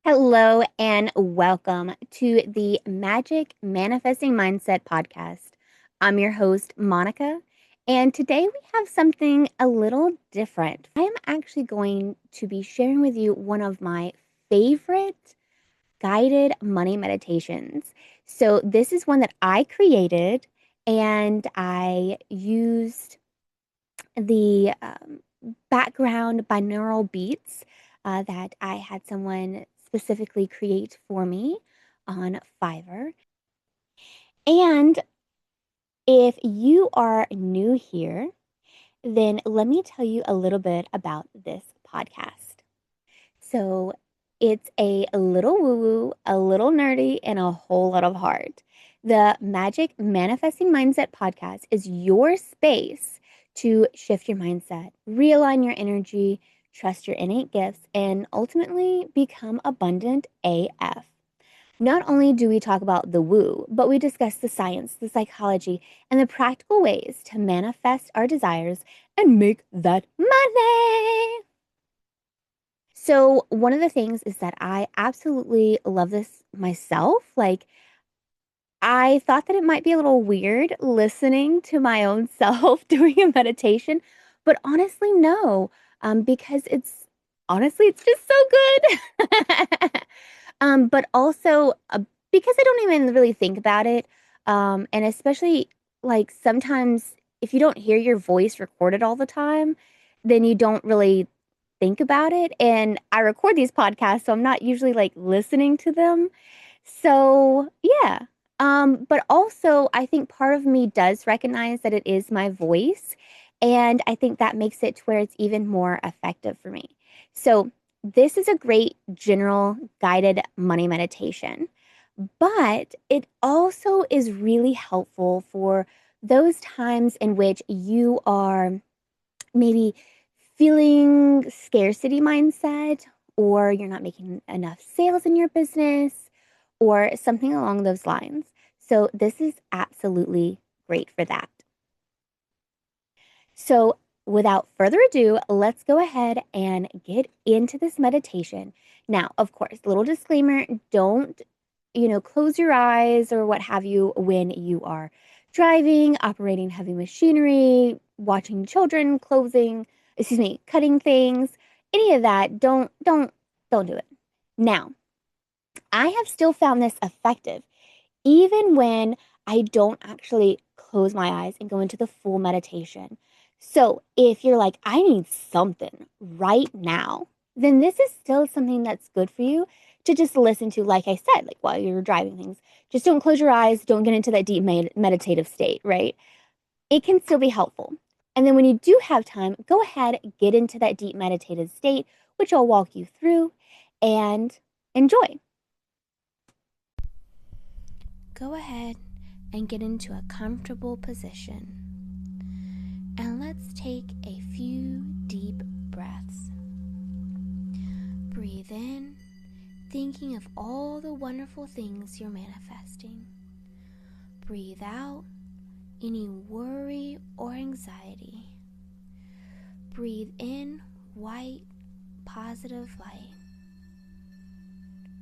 Hello and welcome to the Magic Manifesting Mindset Podcast. I'm your host, Monica, and today we have something a little different. I am actually going to be sharing with you one of my favorite guided money meditations. So, this is one that I created and I used the background binaural beats that I had someone specifically create for me on Fiverr. And if you are new here, then let me tell you a little bit about this podcast. So, it's a little woo woo, a little nerdy, and a whole lot of heart. The Magic Manifesting Mindset Podcast is your space to shift your mindset, realign your energy, trust your innate gifts, and ultimately become abundant AF. Not only do we talk about the woo, but we discuss the science, the psychology, and the practical ways to manifest our desires and make that money. So, one of the things is that I absolutely love this myself. I thought that it might be a little weird listening to my own self doing a meditation, but honestly, no, because it's just so good. But also because I don't even really think about it, and especially like sometimes if you don't hear your voice recorded all the time, then you don't really think about it. And I record these podcasts, so I'm not usually like listening to them. So, yeah. But also, I think part of me does recognize that it is my voice. And I think that makes it to where it's even more effective for me. So, this is a great general guided money meditation, but it also is really helpful for those times in which you are maybe feeling scarcity mindset, or you're not making enough sales in your business, or something along those lines. So, this is absolutely great for that. So, without further ado, let's go ahead and get into this meditation. Now, of course, little disclaimer, don't, close your eyes or what have you when you are driving, operating heavy machinery, watching children, cutting things, any of that. Don't do it. Now, I have still found this effective even when I don't actually close my eyes and go into the full meditation. So, if you're like, I need something right now, then this is still something that's good for you to just listen to, like I said, like while you're driving things. Just don't close your eyes, don't get into that deep meditative state, right? It can still be helpful. And then when you do have time, go ahead, get into that deep meditative state, which I'll walk you through and enjoy. Go ahead and get into a comfortable position. And let's take a few deep breaths. Breathe in, thinking of all the wonderful things you're manifesting. Breathe out any worry or anxiety. Breathe in white, positive light.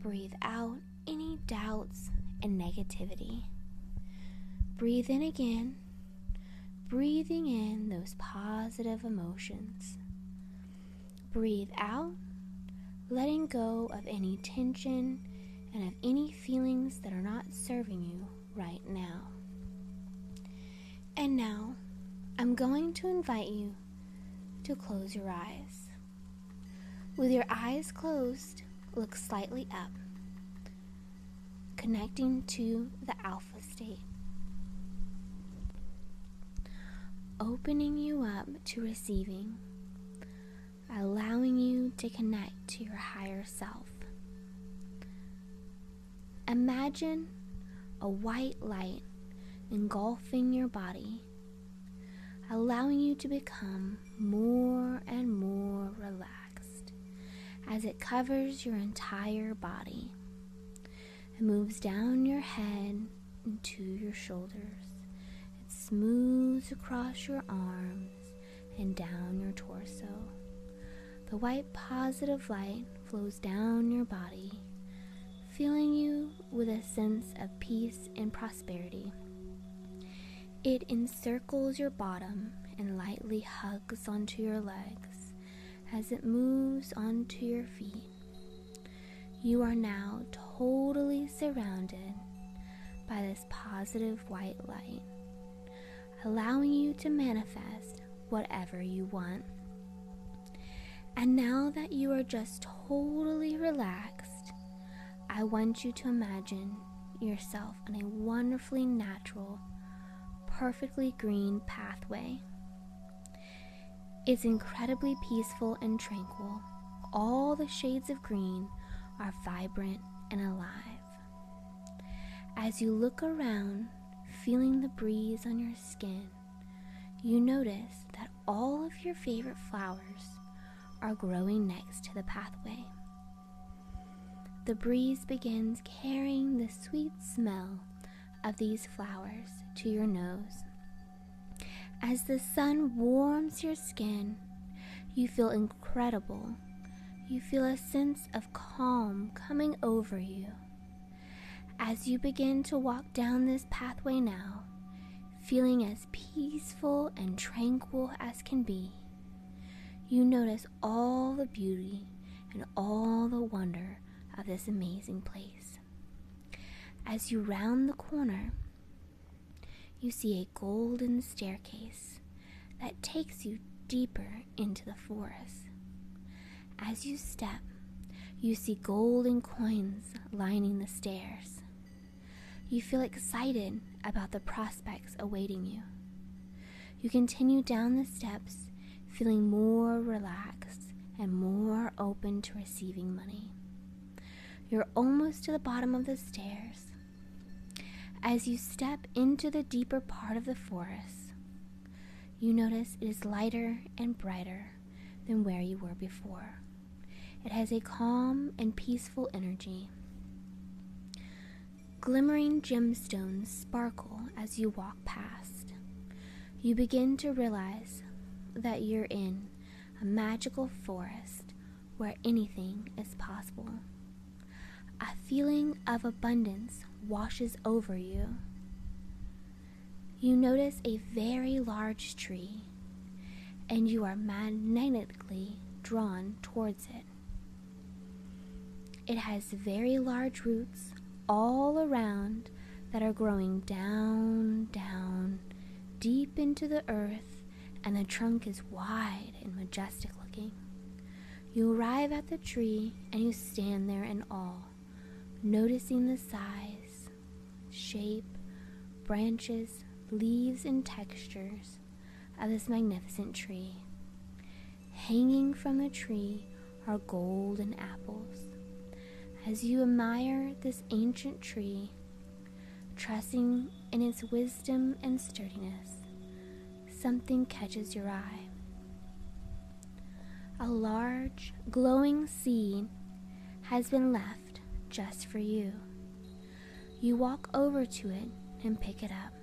Breathe out any doubts and negativity. Breathe in again, breathing in those positive emotions. Breathe out, letting go of any tension and of any feelings that are not serving you right now. And now, I'm going to invite you to close your eyes. With your eyes closed, look slightly up, connecting to the alpha state, opening you up to receiving, allowing you to connect to your higher self. Imagine a white light engulfing your body, allowing you to become more and more relaxed as it covers your entire body. It moves down your head into your shoulders. It smooths across your arms and down your torso. The white positive light flows down your body, filling you with a sense of peace and prosperity. It encircles your bottom and lightly hugs onto your legs as it moves onto your feet. You are now totally surrounded by this positive white light, allowing you to manifest whatever you want. And now that you are just totally relaxed, I want you to imagine yourself on a wonderfully natural, perfectly green pathway. It's incredibly peaceful and tranquil. All the shades of green are vibrant and alive. As you look around, feeling the breeze on your skin, you notice that all of your favorite flowers are growing next to the pathway. The breeze begins carrying the sweet smell of these flowers to your nose. As the sun warms your skin, you feel incredible. You feel a sense of calm coming over you. As you begin to walk down this pathway now, feeling as peaceful and tranquil as can be, you notice all the beauty and all the wonder of this amazing place. As you round the corner, you see a golden staircase that takes you deeper into the forest. As you step, you see golden coins lining the stairs. You feel excited about the prospects awaiting you. You continue down the steps, feeling more relaxed and more open to receiving money. You're almost to the bottom of the stairs. As you step into the deeper part of the forest, you notice it is lighter and brighter than where you were before. It has a calm and peaceful energy. Glimmering gemstones sparkle as you walk past. You begin to realize that you're in a magical forest where anything is possible. A feeling of abundance washes over you. You notice a very large tree, and you are magnetically drawn towards it. It has very large roots all around that are growing down, deep into the earth, and the trunk is wide and majestic looking. You arrive at the tree and you stand there in awe, noticing the size, shape, branches, leaves, and textures of this magnificent tree. Hanging from the tree are golden apples. As you admire this ancient tree, trusting in its wisdom and sturdiness, something catches your eye. A large, glowing seed has been left just for you. You walk over to it and pick it up.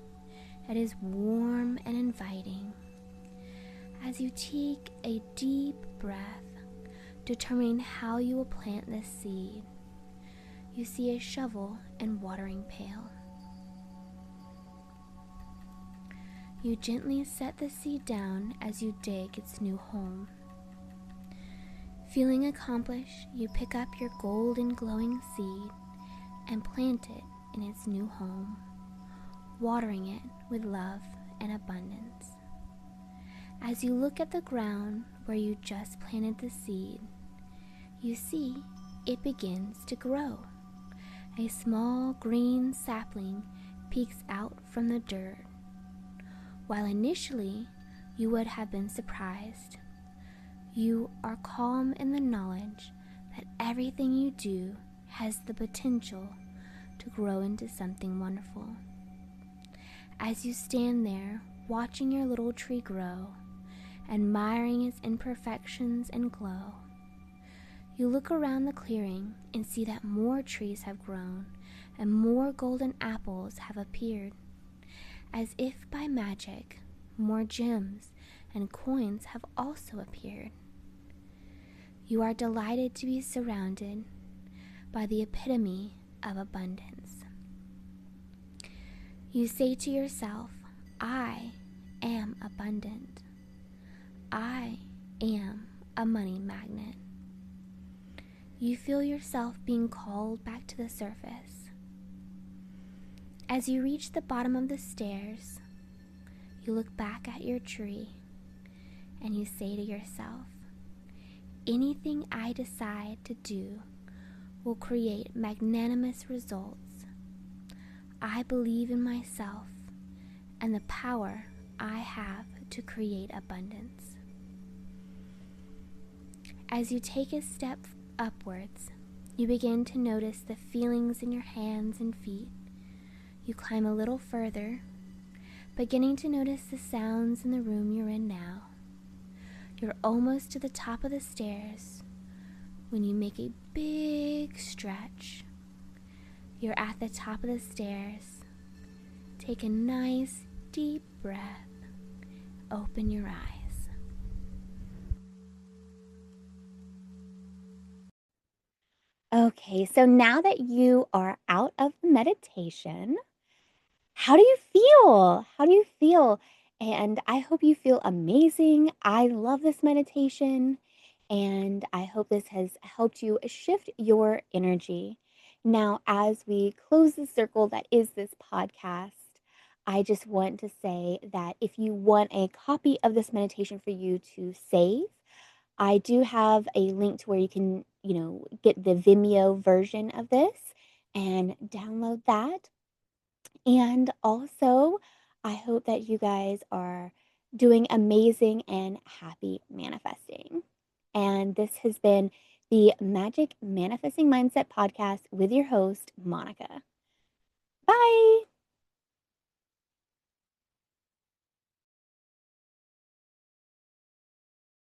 It is warm and inviting. As you take a deep breath, determining how you will plant this seed, you see a shovel and watering pail. You gently set the seed down as you dig its new home. Feeling accomplished, you pick up your golden glowing seed and plant it in its new home, watering it with love and abundance. As you look at the ground where you just planted the seed, you see it begins to grow. A small green sapling peeks out from the dirt. While initially you would have been surprised, you are calm in the knowledge that everything you do has the potential to grow into something wonderful. As you stand there watching your little tree grow, admiring its imperfections and glow, you look around the clearing and see that more trees have grown and more golden apples have appeared. As if by magic, more gems and coins have also appeared. You are delighted to be surrounded by the epitome of abundance. You say to yourself, I am abundant. I am a money magnet. You feel yourself being called back to the surface. As you reach the bottom of the stairs, you look back at your tree and you say to yourself, anything I decide to do will create magnanimous results. I believe in myself and the power I have to create abundance. As you take a step upwards, you begin to notice the feelings in your hands and feet. You climb a little further, beginning to notice the sounds in the room you're in now. You're almost to the top of the stairs when you make a big stretch. You're at the top of the stairs. Take a nice deep breath. Open your eyes. Okay, so now that you are out of the meditation, how do you feel? How do you feel? And I hope you feel amazing. I love this meditation, and I hope this has helped you shift your energy. Now, as we close the circle that is this podcast, I just want to say that if you want a copy of this meditation for you to save, I do have a link to where you can, get the Vimeo version of this and download that. And also, I hope that you guys are doing amazing and happy manifesting. And this has been the Magick Manifesting Mindset Podcast with your host, Monica.